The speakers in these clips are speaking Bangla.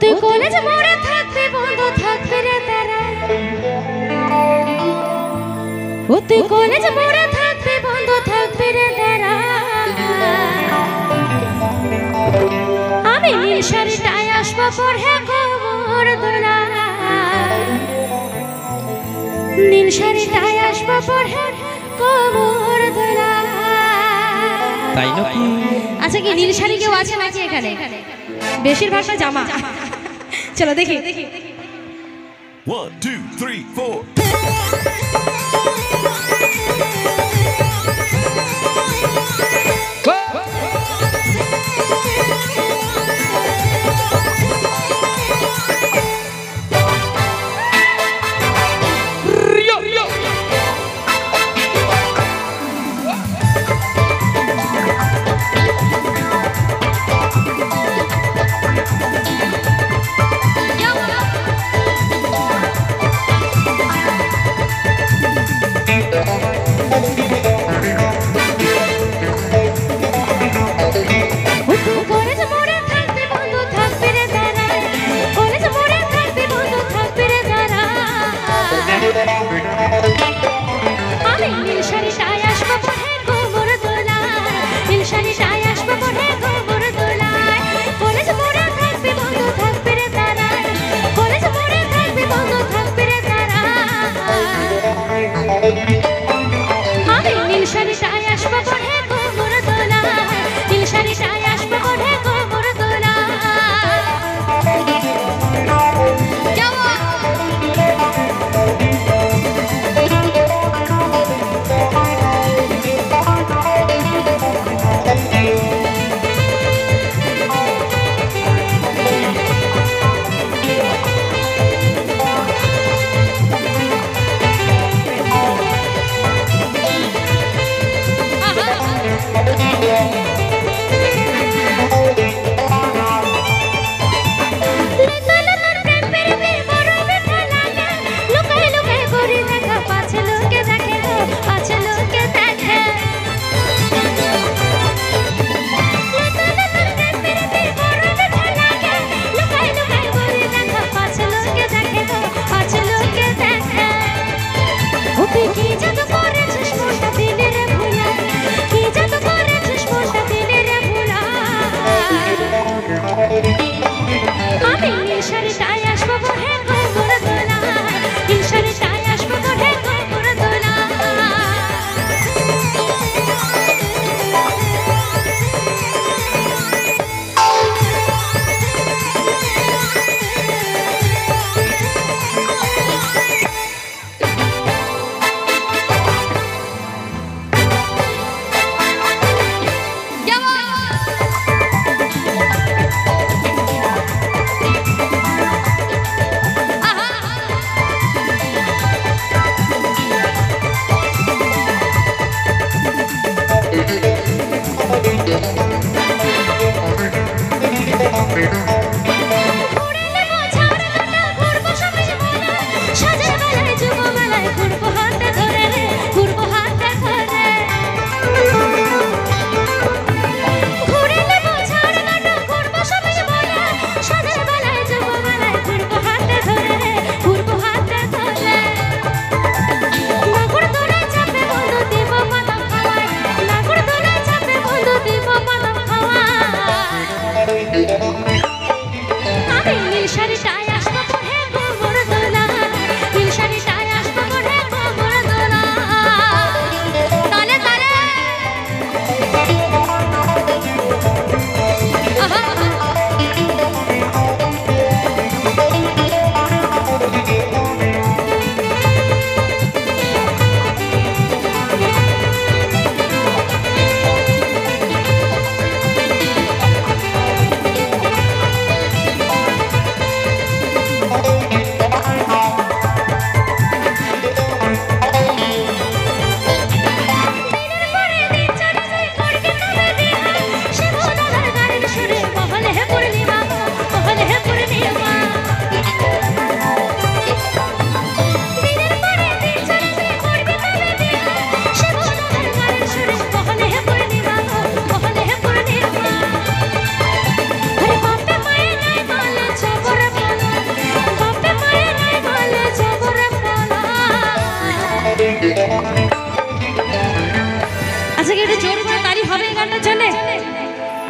তুই কলেজ মোড়ে থাকবি বন্ধু থাকবি রে তারা ও তুই কলেজ মোড়ে থাকবি বন্ধু থাকবি রে তারা আমি নীল শাড়িটায় আসবো পরে খবর দোলা নীল শাড়িটায় আসবো পরে খবর দোলা তাই নাকি? আচ্ছা কি নীল শাড়ি কেউ আছে নাকি এখানে? বেশিরভাগটা জামা। চলো দেখি। 1 2 3 4 Yo!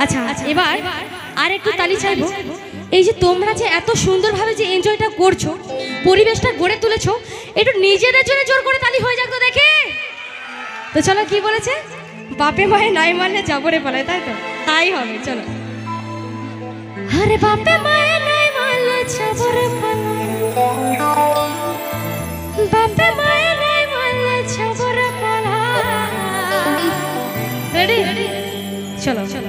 আচ্ছা এবার আর একটু তালি চাইবো। এই যে তোমরা যে এত সুন্দরভাবে যে এনজয়টা করছো, পরিবেশটা গড়ে তুলেছো, একটু নিজেদের জন্য জোর করে তালি হয়ে যাক তো দেখে। তো চলো, কি বলেছে? বাপে মায়ে নাই মানলে যাবরে পালায়, তাই তো? তাই হবে, চলো। আরে বাপে মায়ে নাই মানলে যাবরে পালায়, বাপে মায়ে নাই মানলে যাবরে পালায়। রেডি? চলো চলো।